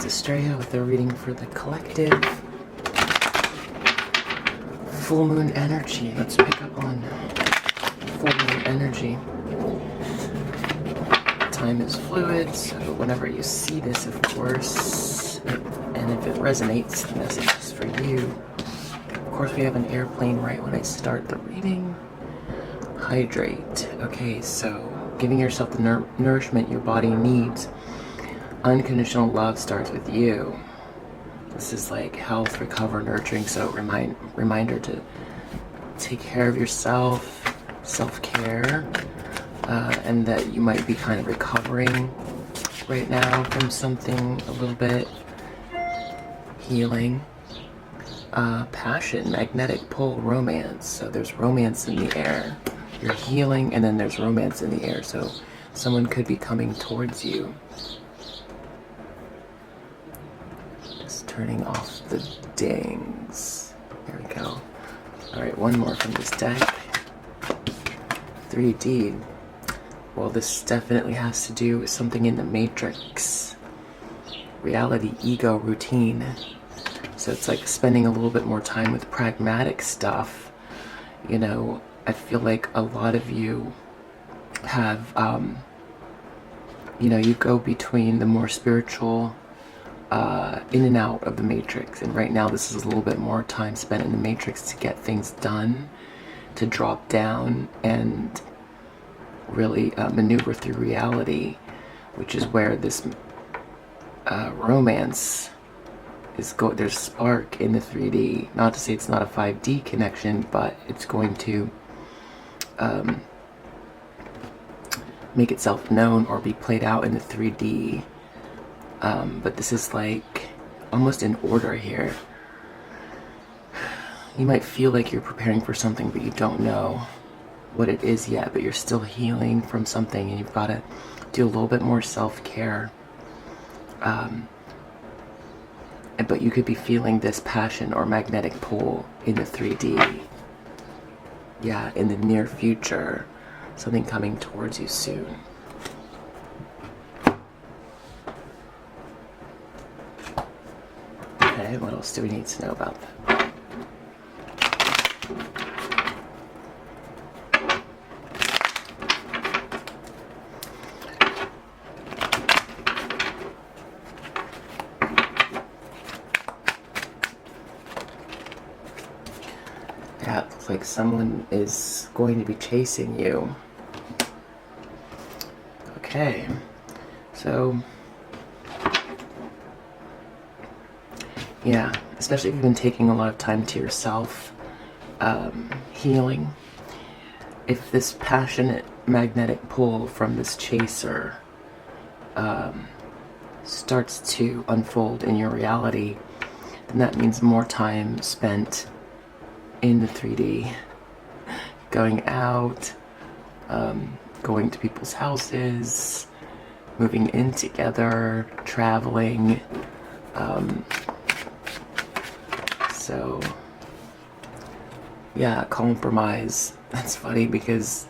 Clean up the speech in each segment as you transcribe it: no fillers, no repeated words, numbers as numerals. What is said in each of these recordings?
it's Estrella with a reading for the collective. Full moon energy. Let's pick up on full moon energy. Time is fluid, so whenever you see this, of course, and if it resonates, the message is for you. Of course, we have an airplane right when I start the reading. Hydrate. Okay, so giving yourself the nourishment your body needs. Unconditional love starts with you. This is like health, recover, nurturing. So reminder to take care of yourself, self-care, and that you might be kind of recovering right now from something a little bit. Healing, passion, magnetic pull, romance. So there's romance in the air. You're healing, and then there's romance in the air. So someone could be coming towards you. Just turning off the dings. There we go. Alright, one more from this deck. 3D. Well, this definitely has to do with something in the matrix. Reality, ego, routine. So it's like spending a little bit more time with pragmatic stuff. You know, I feel like a lot of you have, you know, you go between the more spiritual, in and out of the matrix. And right now this is a little bit more time spent in the matrix to get things done, to drop down and really maneuver through reality, which is where this romance is there's spark in the 3D. Not to say it's not a 5D connection, but it's going to make itself known or be played out in the 3D. But this is like almost in order here. You might feel like you're preparing for something, but you don't know what it is yet, but you're still healing from something, and you've got to do a little bit more self-care. But you could be feeling this passion or magnetic pull in the 3D. Yeah, in the near future. Something coming towards you soon. Okay, what else do we need to know about that? Yeah, it looks like someone is going to be chasing you. Okay, so yeah, especially if you've been taking a lot of time to yourself, healing. If this passionate magnetic pull from this chaser starts to unfold in your reality, then that means more time spent in the 3D, going out, going to people's houses, moving in together, traveling. So yeah, compromise. That's funny because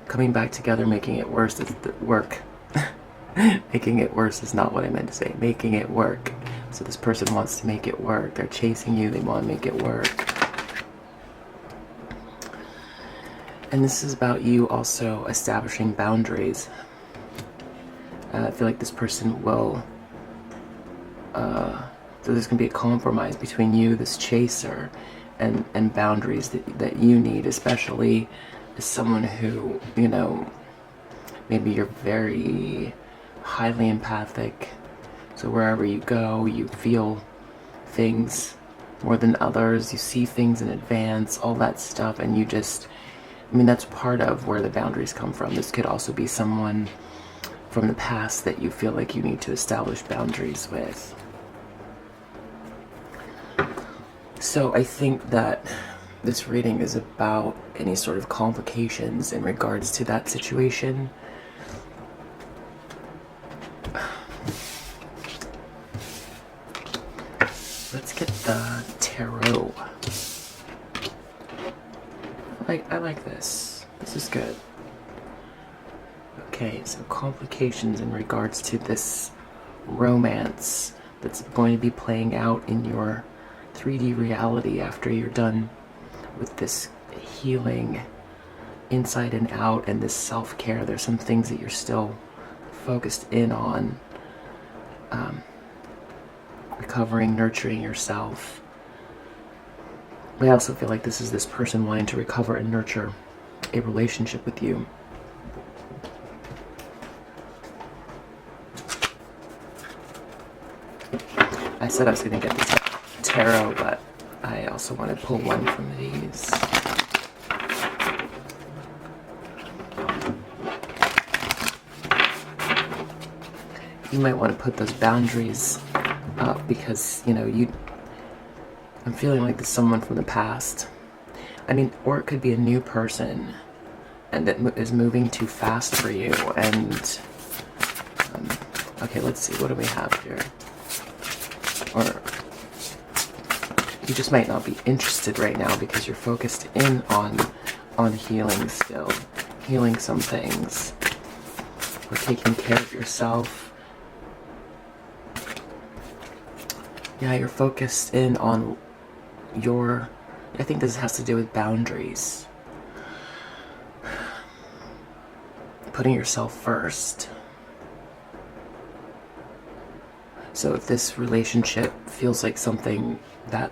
coming back together, making it worse is the work. Making it worse is not what I meant to say. Making it work. So this person wants to make it work. They're chasing you. They want to make it work. And this is about you also establishing boundaries. I feel like this person will... so there's going to be a compromise between you, this chaser, and boundaries that you need, especially as someone who, you know, maybe you're very highly empathic. So wherever you go, you feel things more than others. You see things in advance, all that stuff, and you just... I mean, that's part of where the boundaries come from. This could also be someone from the past that you feel like you need to establish boundaries with. So I think that this reading is about any sort of complications in regards to that situation. Let's get the tarot. I like this. This is good. Okay, so complications in regards to this romance that's going to be playing out in your 3D reality after you're done with this healing inside and out and this self-care. There's some things that you're still focused in on, recovering, nurturing yourself. I also feel like this is this person wanting to recover and nurture a relationship with you. I said I was going to get the tarot, but I also want to pull one from these. You might want to put those boundaries up because, you know, I'm feeling like there's someone from the past. I mean, or it could be a new person and that is moving too fast for you. And, okay, let's see, what do we have here? Or you just might not be interested right now because you're focused in on healing still. Healing some things. Or taking care of yourself. Yeah, you're focused in on I think this has to do with boundaries. Putting yourself first. So if this relationship feels like something that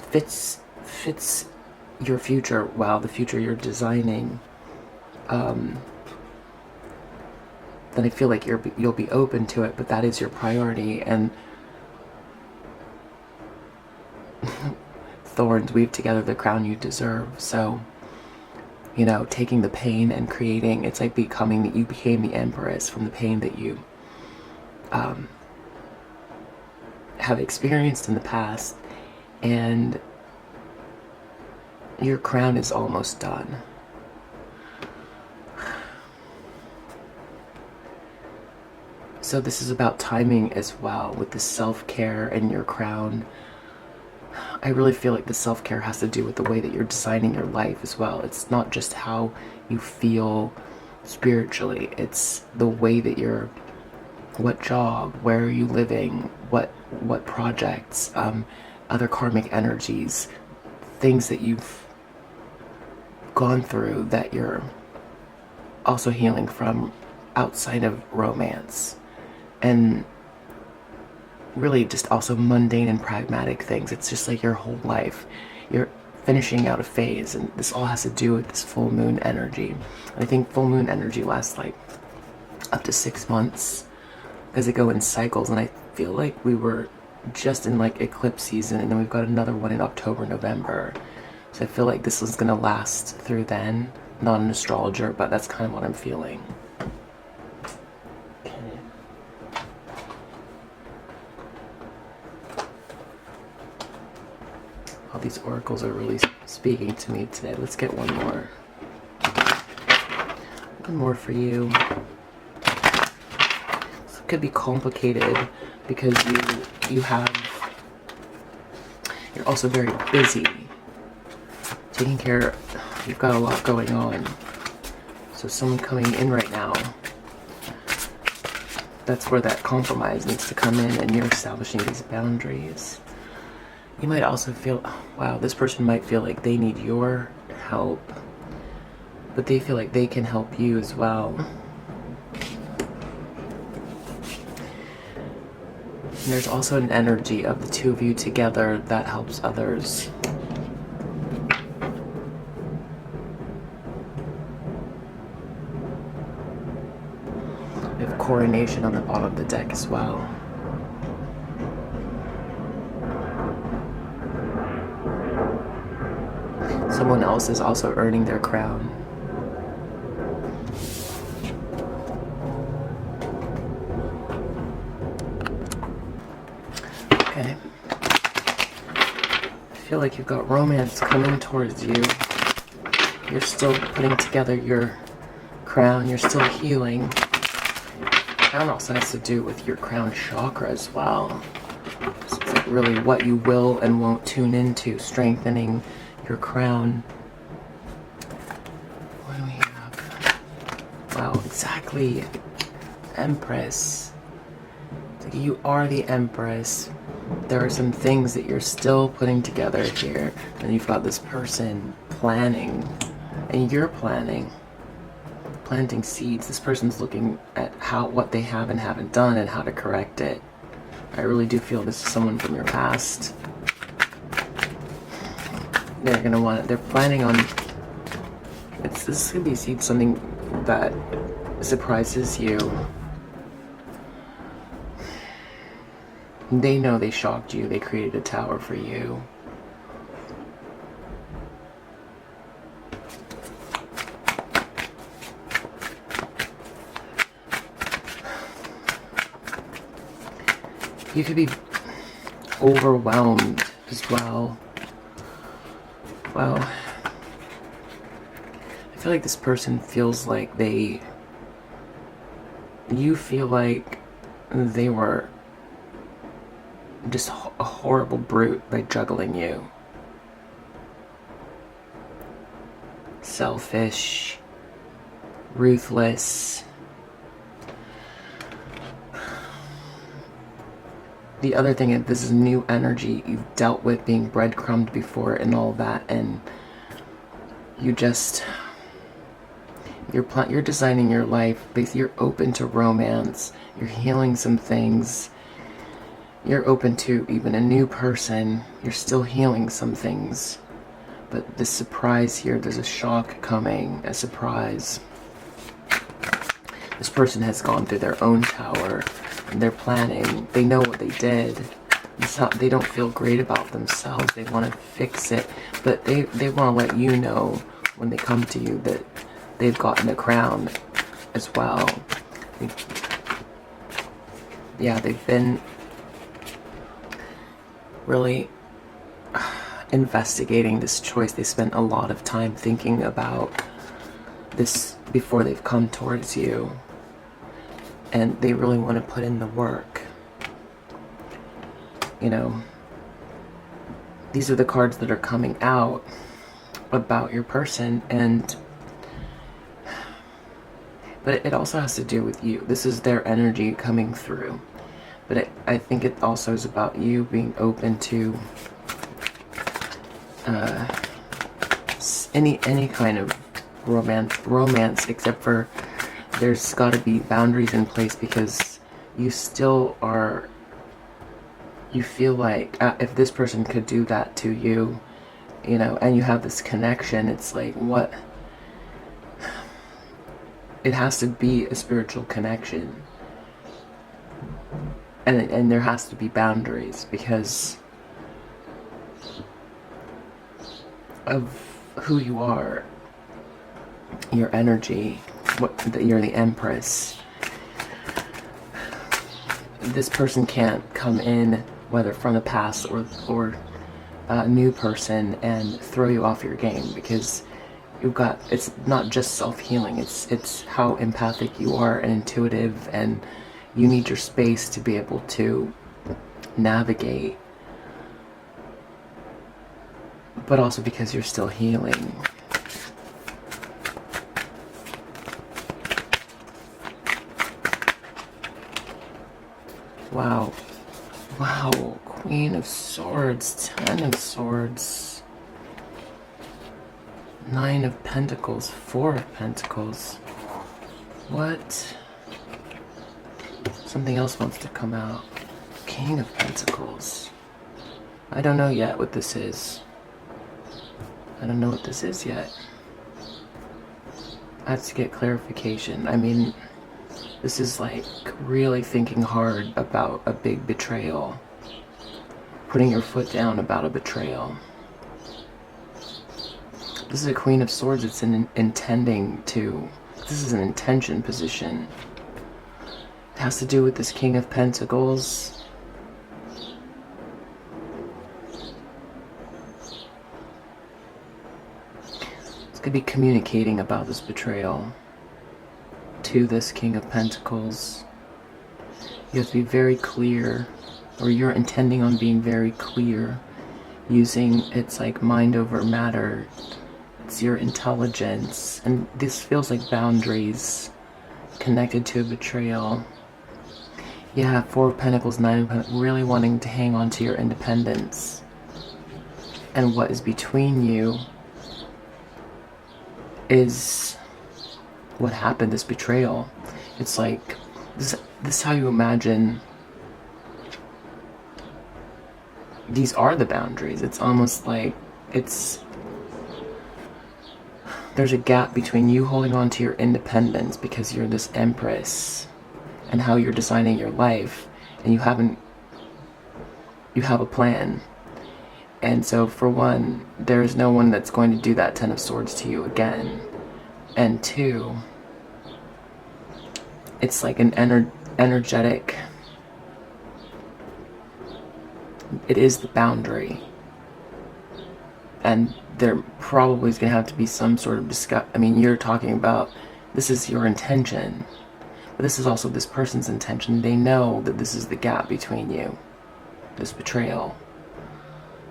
fits your future, the future you're designing, then I feel like you'll be open to it, but that is your priority. And thorns weave together the crown you deserve. So, you know, taking the pain and creating, it's like you became the empress from the pain that you have experienced in the past, and your crown is almost done. So this is about timing as well with the self-care and your crown. I really feel like the self-care has to do with the way that you're designing your life as well. It's not just how you feel spiritually. It's the way that what job, where are you living, what projects, other karmic energies, things that you've gone through that you're also healing from outside of romance. And really just also mundane and pragmatic things. It's just like your whole life. You're finishing out a phase, and this all has to do with this full moon energy. And I think full moon energy lasts like up to 6 months because they go in cycles, and I feel like we were just in like eclipse season, and then we've got another one in October, November. So I feel like this is gonna last through then. Not an astrologer, but that's kind of what I'm feeling. All these oracles are really speaking to me today. Let's get one more. One more for you. This could be complicated because you're also very busy. Taking care, you've got a lot going on. So someone coming in right now, that's where that compromise needs to come in, and you're establishing these boundaries. You might also feel, wow, this person might feel like they need your help, but they feel like they can help you as well. And there's also an energy of the two of you together that helps others. We have coronation on the bottom of the deck as well. Someone else is also earning their crown. Okay. I feel like you've got romance coming towards you. You're still putting together your crown. You're still healing. Crown also has to do with your crown chakra as well. So it's like really what you will and won't tune into, strengthening your crown. What do we have? Wow, exactly. Empress. Like, you are the Empress. There are some things that you're still putting together here, and you've got this person planning, and you're planting seeds. This person's looking at what they have and haven't done and how to correct it. I really do feel this is someone from your past. They're gonna want it. They're planning on. This could be something that surprises you. They know they shocked you. They created a tower for you. You could be overwhelmed as well. Well, I feel like this person feels like you feel like they were just a horrible brute by juggling you. Selfish, ruthless. The other thing is, this is new energy. You've dealt with being breadcrumbed before and all that, and you just, you're designing your life. You're open to romance. You're healing some things. You're open to even a new person. You're still healing some things. But the surprise here, there's a shock coming, a surprise. This person has gone through their own tower. And they're planning. They know what they did. They don't feel great about themselves. They want to fix it. But they want to let you know when they come to you that they've gotten a crown as well. They've been really investigating this choice. They spent a lot of time thinking about this before they've come towards you. And they really want to put in the work. You know, these are the cards that are coming out about your person, but it also has to do with you. This is their energy coming through. But I think it also is about you being open to any kind of romance, except for there's got to be boundaries in place, because you still are, you feel like if this person could do that to you, you know, and you have this connection, it's like, what? It has to be a spiritual connection. And there has to be boundaries because of who you are, your energy. You're the Empress. This person can't come in, whether from the past or a new person, and throw you off your game, because it's not just self-healing, it's how empathic you are and intuitive, and you need your space to be able to navigate, but also because you're still healing. Wow, Queen of Swords, 10 of Swords, 9 of Pentacles, 4 of Pentacles. What? Something else wants to come out. King of Pentacles. I don't know yet what this is. I don't know what this is yet. I have to get clarification. I mean, this is like really thinking hard about a big betrayal. Putting your foot down about a betrayal. This is a Queen of Swords. It's intending to. This is an intention position. It has to do with this King of Pentacles. This could be communicating about this betrayal to this King of Pentacles. You have to be very clear, or you're intending on being very clear, using it's like mind over matter. It's your intelligence, and this feels like boundaries connected to a betrayal. Yeah, Four of Pentacles, Nine of Pentacles, really wanting to hang on to your independence. And what is between you is what happened, this betrayal. It's like, this is how you imagine these are the boundaries. It's almost like there's a gap between you holding on to your independence because you're this empress and how you're designing your life, and you have a plan. And so for one, there's no one that's going to do that Ten of Swords to you again. And two, it's like an energetic, it is the boundary. And there probably is going to have to be some sort of I mean, you're talking about, this is your intention, but this is also this person's intention. They know that this is the gap between you, this betrayal.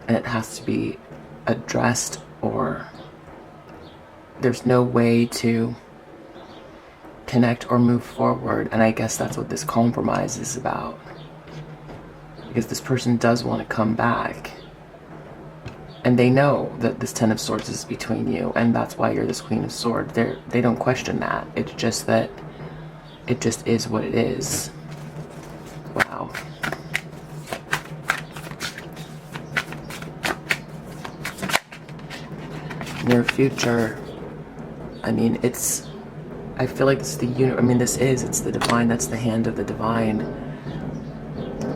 And it has to be addressed, or there's no way to connect or move forward. And I guess that's what this compromise is about. Because this person does want to come back. And they know that this Ten of Swords is between you, and that's why you're this Queen of Swords. They don't question that. It's just that it just is what it is. Wow. Near future, I mean, I feel like it's it's the divine, that's the hand of the divine.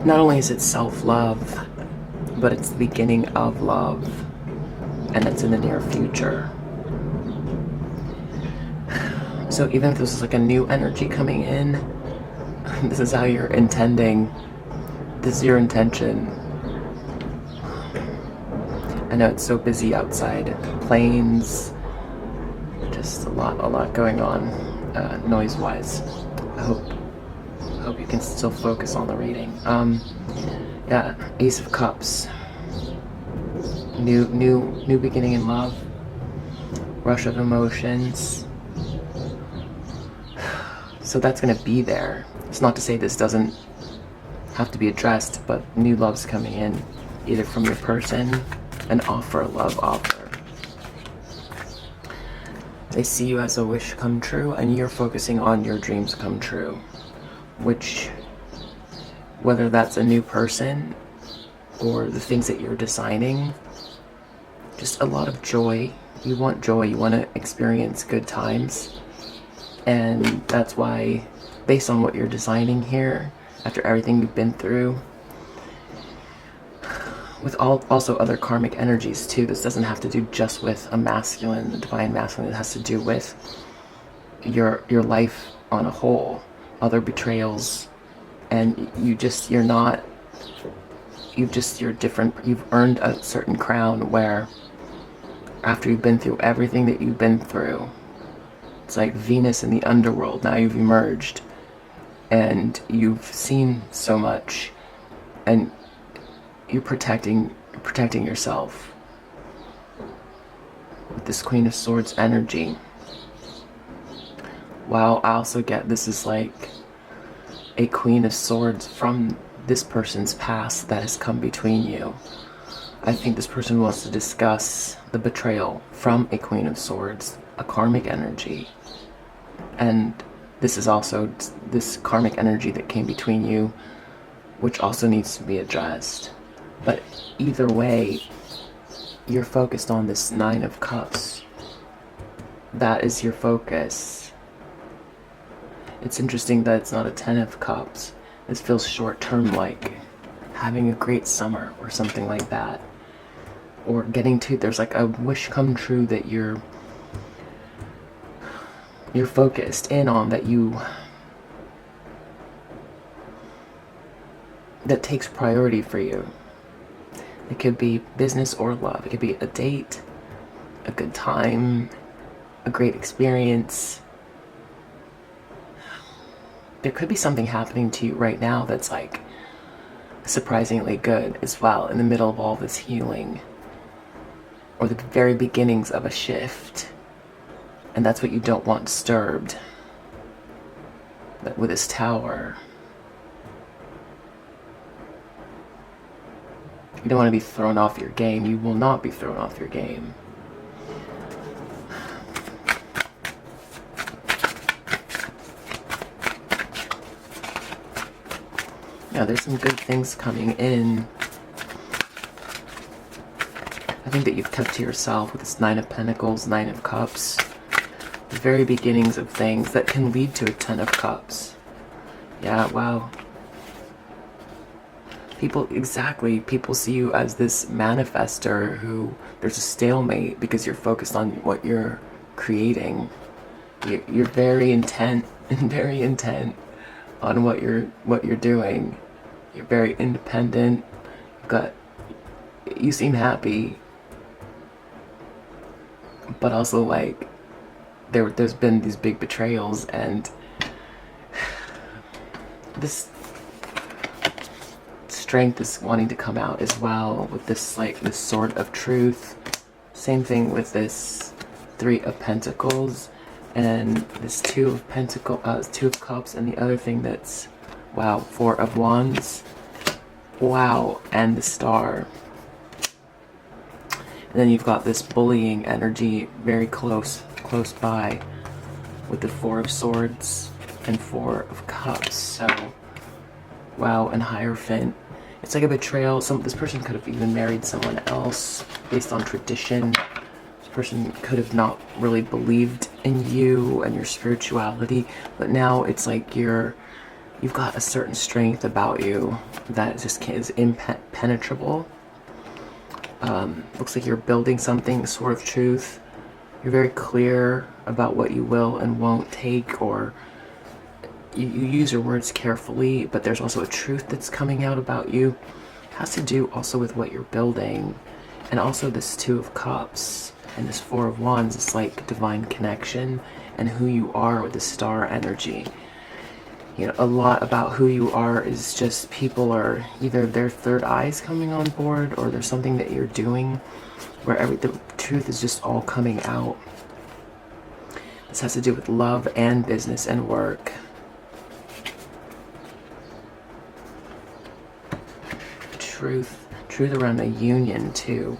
Not only is it self-love, but it's the beginning of love, and it's in the near future. So even if this is like a new energy coming in, this is how you're intending, this is your intention. I know it's so busy outside, planes, just a lot going on, noise-wise. I hope you can still focus on the reading. Yeah, Ace of Cups. New beginning in love. Rush of emotions. So that's gonna be there. It's not to say this doesn't have to be addressed, but new love's coming in, either from your person, an offer, a love offer. They see you as a wish come true, and you're focusing on your dreams come true. Which, whether that's a new person or the things that you're designing, just a lot of joy. You want joy, you want to experience good times. And that's why, based on what you're designing here, after everything you've been through, with also other karmic energies too, this doesn't have to do just with a masculine, the divine masculine. It has to do with your life on a whole, other betrayals, and you're different. You've earned a certain crown where, after you've been through everything that you've been through, it's like Venus in the underworld. Now you've emerged, and you've seen so much, and you're protecting yourself with this Queen of Swords energy. Wow, I also get this is like a Queen of Swords from this person's past that has come between you. I think this person wants to discuss the betrayal from a Queen of Swords, a karmic energy. And this is also this karmic energy that came between you, which also needs to be addressed. But either way, you're focused on this Nine of Cups. That is your focus. It's interesting that it's not a Ten of Cups. This feels short-term, like having a great summer or something like that. Or there's like a wish come true that you're focused in on, that takes priority for you. It could be business or love. It could be a date, a good time, a great experience. There could be something happening to you right now that's like surprisingly good as well, in the middle of all this healing, or the very beginnings of a shift. And that's what you don't want disturbed. But with this Tower, You don't want to be thrown off your game. You will not be thrown off your game. Yeah, there's some good things coming in. I think that you've kept to yourself with this Nine of Pentacles, Nine of Cups. The very beginnings of things that can lead to a Ten of Cups. Yeah, wow. People see you as this manifester who there's a stalemate because you're focused on what you're creating. You're very intent on what you're doing. You're very independent. You seem happy, but also like there's been these big betrayals, and this strength is wanting to come out as well with this this Sword of Truth. Same thing with this Three of Pentacles and this Two of Cups, and the other thing that's, wow, Four of Wands. Wow, and the Star. And then you've got this bullying energy very close by with the Four of Swords and Four of Cups. So, wow, and Hierophant. It's like a betrayal. This person could have even married someone else based on tradition. This person could have not really believed in you and your spirituality, but now it's like you've got a certain strength about you that just is impenetrable. Looks like you're building something, Sword of Truth. You're very clear about what you will and won't take, or you use your words carefully, but there's also a truth that's coming out about you. It has to do also with what you're building. And also this Two of Cups and this Four of Wands is like divine connection and who you are with the Star energy. You know, a lot about who you are is just people are either their third eyes coming on board, or there's something that you're doing where the truth is just all coming out. This has to do with love and business and work. Truth around a union too.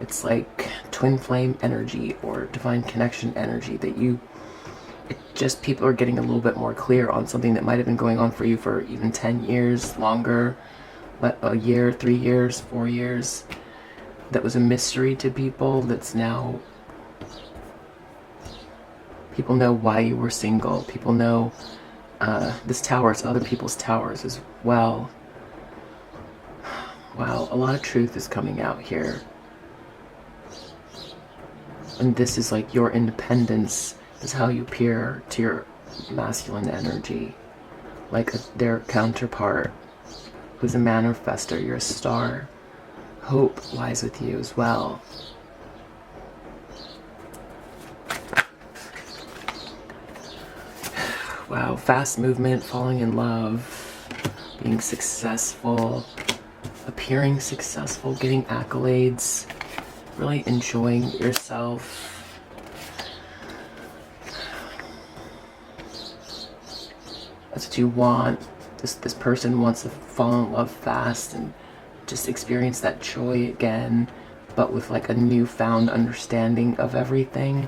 It's like twin flame energy or divine connection energy that just people are getting a little bit more clear on something that might have been going on for you for even 10 years, longer, but a year, 3 years, 4 years. That was a mystery to people. That's now, people know why you were single. People know this tower is other people's towers as well. Wow, a lot of truth is coming out here. And this is like your independence is how you appear to your masculine energy. Like their counterpart who's a manifester, you're a star. Hope lies with you as well. Wow, fast movement, falling in love, being successful, appearing successful, getting accolades, really enjoying yourself. That's what you want. This person wants to fall in love fast and just experience that joy again, but with like a newfound understanding of everything.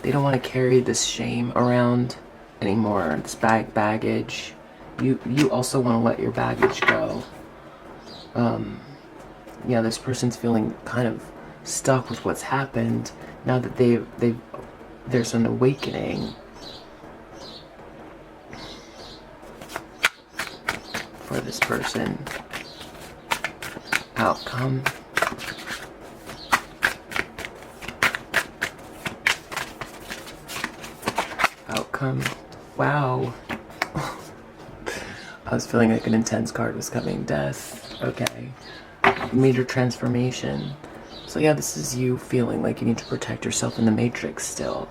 They don't want to carry this shame around anymore, this baggage. You also want to let your baggage go. Yeah, this person's feeling kind of stuck with what's happened. Now that there's an awakening for this person. Outcome. Outcome. Wow. I was feeling like an intense card was coming. Death. Okay. Major transformation. So yeah, this is you feeling like you need to protect yourself in the matrix still.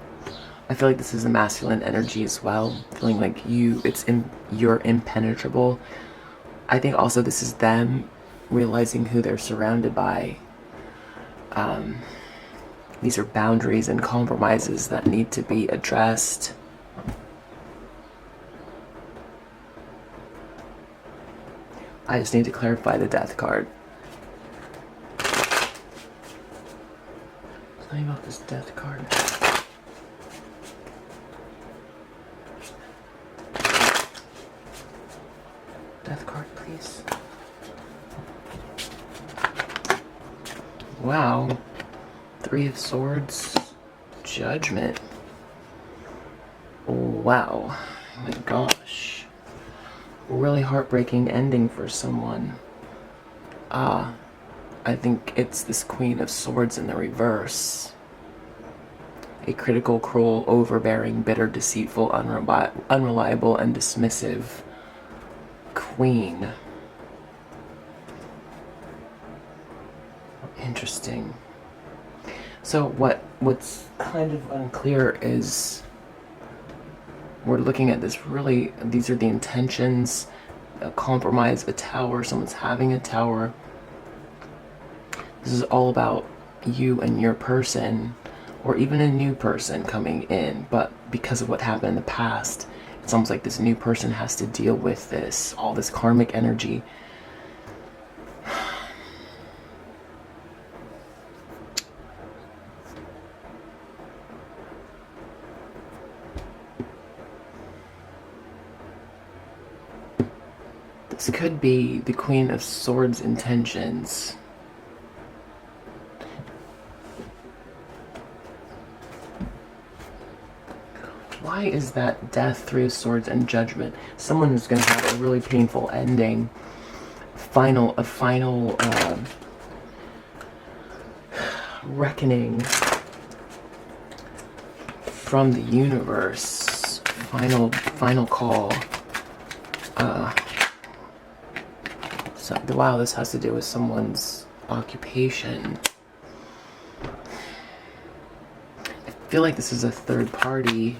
I feel like this is a masculine energy as well. Feeling like you're impenetrable. I think also this is them realizing who they're surrounded by. These are boundaries and compromises that need to be addressed. I just need to clarify the death card. Tell me about this death card. Death card, please. Wow. 3 of Swords. Judgment. Wow. Oh my gosh. Really heartbreaking ending for someone. I think it's this Queen of Swords in the reverse. A critical, cruel, overbearing, bitter, deceitful, unreliable, and dismissive Queen. Interesting. So what's kind of unclear is we're looking at this really, these are the intentions, a compromise, a tower, someone's having a tower. This is all about you and your person, or even a new person coming in, but because of what happened in the past, it's almost like this new person has to deal with this, all this karmic energy. This could be the Queen of Swords intentions. Why is that Death, 3 of Swords, and Judgment? Someone who's going to have a really painful ending. A final reckoning from the universe. Final call. So, wow, this has to do with someone's occupation. I feel like this is a third party.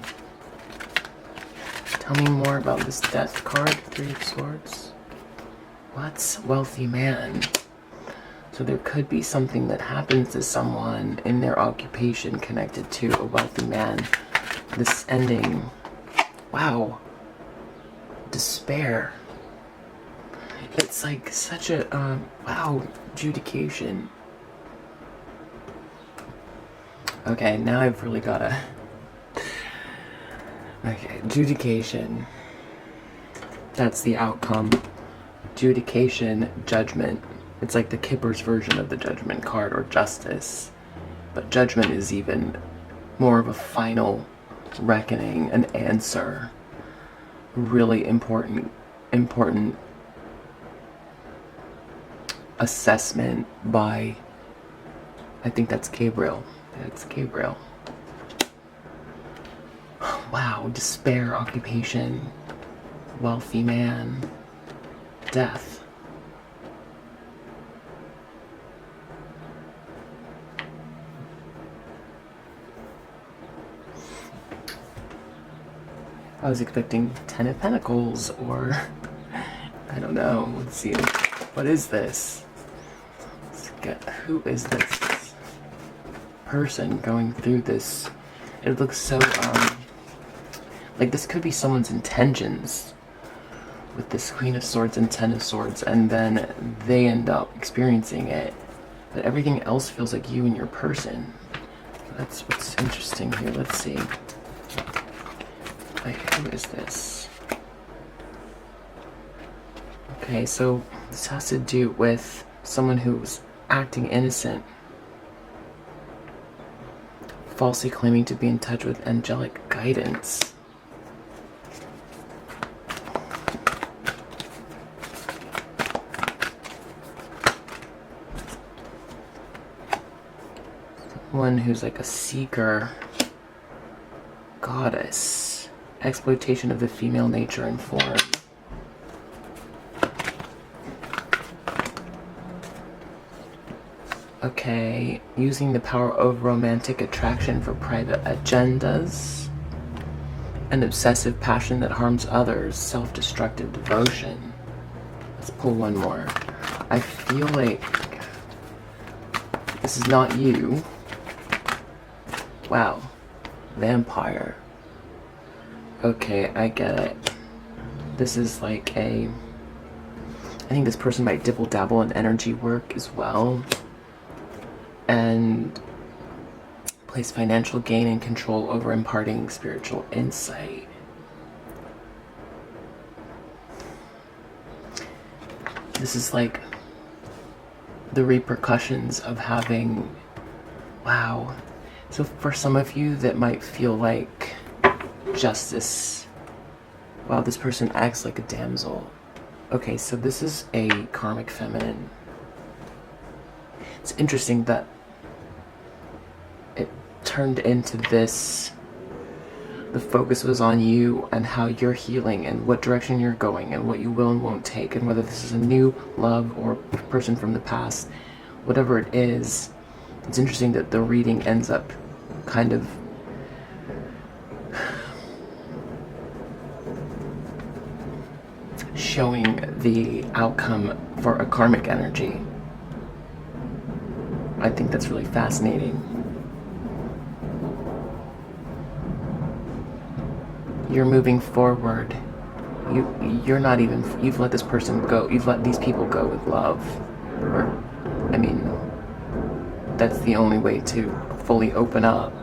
Tell me more about this Death card, 3 of Swords. What's wealthy man? So there could be something that happens to someone in their occupation connected to a wealthy man. This ending, wow, despair. It's like such a, wow, adjudication. Okay, now I've really gotta... Okay, adjudication. That's the outcome. Adjudication, judgment. It's like the Kipper's version of the Judgment card, or Justice. But Judgment is even more of a final reckoning, an answer. Really important assessment by, I think that's Gabriel. That's Gabriel. Wow, despair, occupation, wealthy man, death. I was expecting 10 of Pentacles, or I don't know. Let's see. What is this? Let's get, who is this person going through this? It looks so, like this could be someone's intentions with this Queen of Swords and 10 of Swords, and then they end up experiencing it. But everything else feels like you and your person. That's what's interesting here. Let's see. Like, who is this? Okay, so this has to do with someone who's acting innocent, falsely claiming to be in touch with angelic guidance. Someone who's like a seeker, goddess, exploitation of the female nature and form. Okay, using the power of romantic attraction for private agendas. An obsessive passion that harms others, self-destructive devotion. Let's pull one more. I feel like this is not you. Wow. Vampire. Okay, I get it. This is like a... I think this person might dibble-dabble in energy work as well. And place financial gain and control over imparting spiritual insight. This is like the repercussions of having, wow. So for some of you that might feel like justice, wow, this person acts like a damsel. Okay, so this is a karmic feminine. It's interesting that it turned into this. The focus was on you and how you're healing and what direction you're going and what you will and won't take, and whether this is a new love or person from the past, whatever it is. It's interesting that the reading ends up kind of showing the outcome for a karmic energy. I think that's really fascinating. You're moving forward. You're not even, you've let this person go, you've let these people go with love. Or, I mean, that's the only way to fully open up,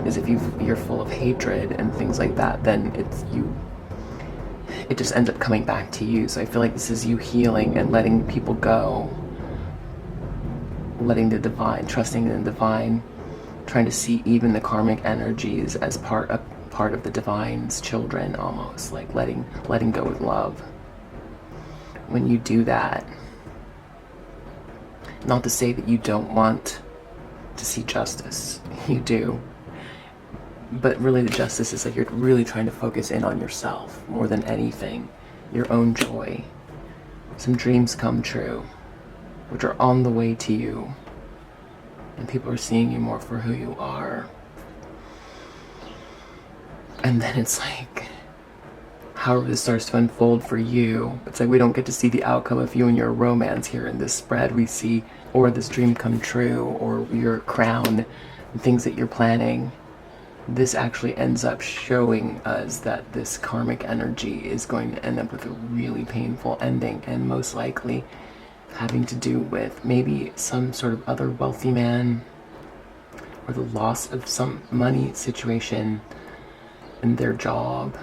is if you're full of hatred and things like that, then it just ends up coming back to you. So I feel like this is you healing and letting people go, letting the divine, trusting in the divine, trying to see even the karmic energies as part of the divine's children, almost like letting go with love. When you do that, not to say that you don't want to see justice, you do, but really the justice is like you're really trying to focus in on yourself more than anything, your own joy. Some dreams come true, which are on the way to you, and people are seeing you more for who you are. And then it's like, however this starts to unfold for you, it's like we don't get to see the outcome of you and your romance here in this spread. We see, or this dream come true, or your crown, and things that you're planning. This actually ends up showing us that this karmic energy is going to end up with a really painful ending, and most likely having to do with maybe some sort of other wealthy man, or the loss of some money situation in their job.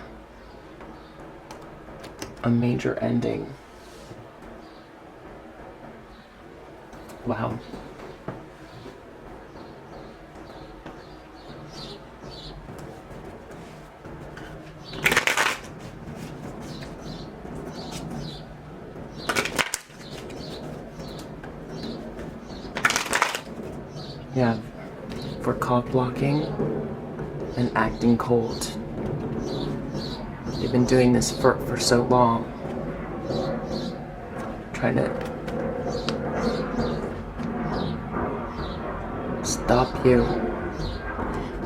A major ending. Wow. Yeah, for cock blocking and acting cold. They've been doing this for so long. Trying to stop you.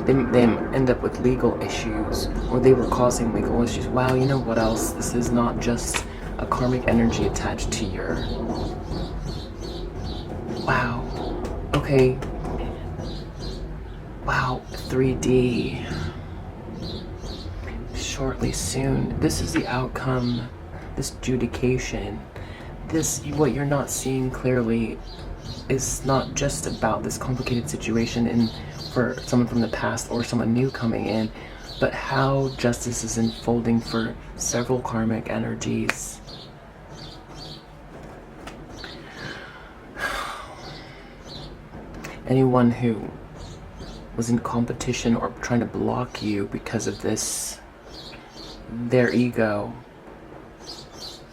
They end up with legal issues, or they were causing legal issues. Wow, you know what else? This is not just a karmic energy attached to your... Wow. Okay. Wow, 3D. Shortly soon. This is the outcome, this adjudication. This, what you're not seeing clearly, is not just about this complicated situation for someone from the past or someone new coming in, but how justice is unfolding for several karmic energies. Anyone who was in competition or trying to block you because of this, their ego,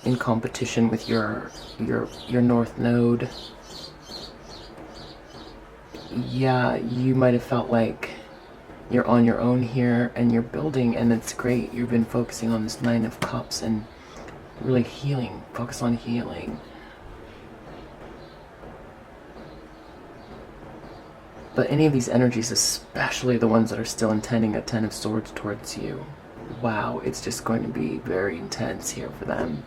in competition with your North Node. Yeah, you might have felt like you're on your own here and you're building, and it's great. You've been focusing on this Nine of Cups and really healing. Focus on healing. But any of these energies, especially the ones that are still intending a Ten of Swords towards you, wow, it's just going to be very intense here for them.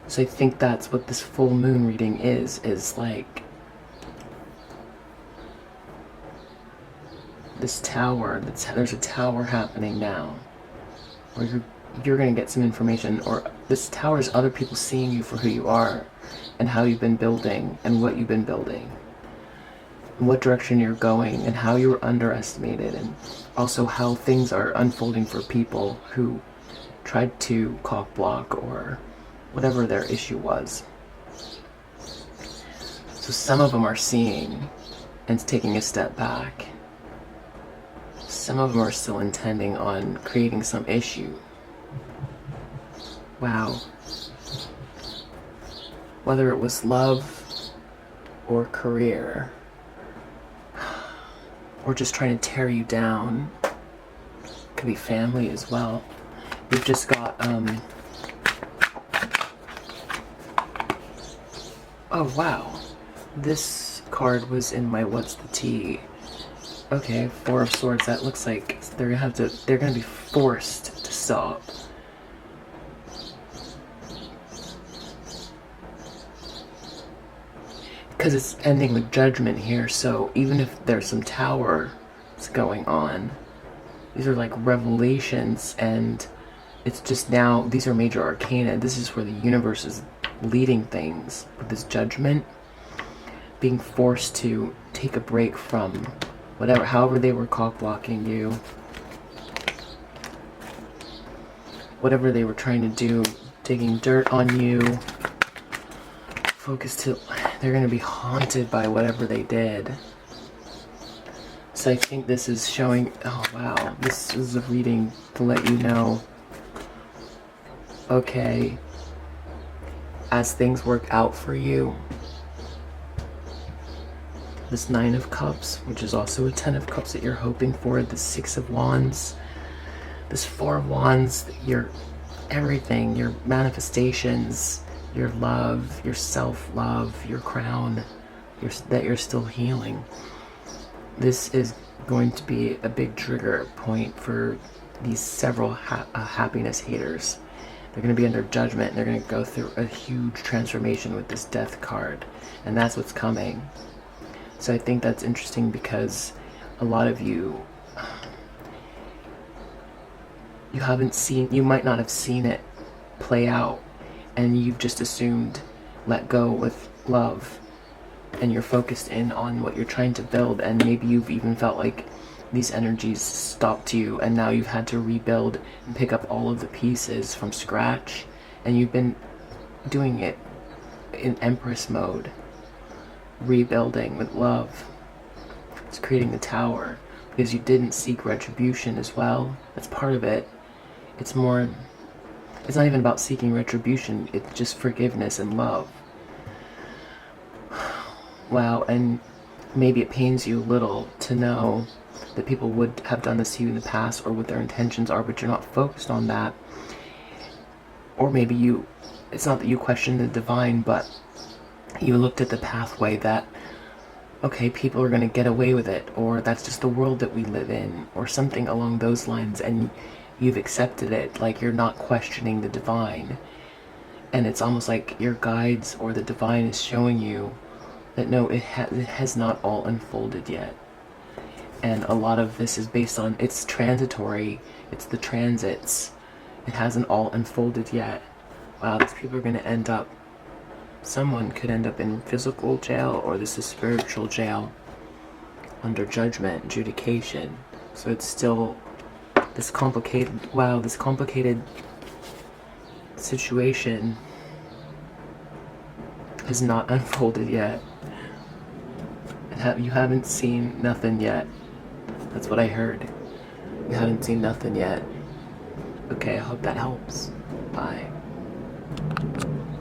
So I think that's what this full moon reading is like this tower. There's a tower happening now where you're going to get some information, or this tower is other people seeing you for who you are and how you've been building and what you've been building. what direction you're going and how you were underestimated, and also how things are unfolding for people who tried to cock block or whatever their issue was. So some of them are seeing and taking a step back. Some of them are still intending on creating some issue. Wow. Whether it was love or career, or just trying to tear you down. Could be family as well. We've just got, oh wow. This card was in my What's the Tea. Okay, Four of Swords. That looks like they're gonna be forced to stop. Because it's ending with judgment here, so even if there's some tower that's going on, these are like revelations, and it's just now, these are major arcana. This is where the universe is leading things with this judgment, being forced to take a break from whatever, however they were cock blocking you, whatever they were trying to do, digging dirt on you. Focus to, they're going to be haunted by whatever they did. So I think this is showing, oh wow, this is a reading to let you know, okay, as things work out for you, this Nine of Cups, which is also a Ten of Cups that you're hoping for, the Six of Wands, this Four of Wands, your everything, your manifestations, your love, your self-love, your crown, that you're still healing. This is going to be a big trigger point for these several happiness haters. They're going to be under judgment, and they're going to go through a huge transformation with this Death card, and that's what's coming. So I think that's interesting because a lot of you might not have seen it play out, and you've just assumed let go with love, and you're focused in on what you're trying to build, and maybe you've even felt like these energies stopped you, and now you've had to rebuild and pick up all of the pieces from scratch, and you've been doing it in Empress mode, rebuilding with love. It's creating the tower because you didn't seek retribution as well. That's part of it. It's not even about seeking retribution, it's just forgiveness and love. Wow, and maybe it pains you a little to know that people would have done this to you in the past, or what their intentions are, but you're not focused on that. Or maybe it's not that you question the divine, but you looked at the pathway that, okay, people are going to get away with it, or that's just the world that we live in, or something along those lines, and you've accepted it, like you're not questioning the divine. And it's almost like your guides or the divine is showing you that no, it has not all unfolded yet. And a lot of this is based on, it's transitory, it's the transits. It hasn't all unfolded yet. Wow, these people are going to end up, someone could end up in physical jail, or this is spiritual jail, under judgment, adjudication. So it's still this complicated situation is not unfolded yet. You haven't seen nothing yet. That's what I heard. You haven't seen nothing yet. Okay, I hope that helps. Bye.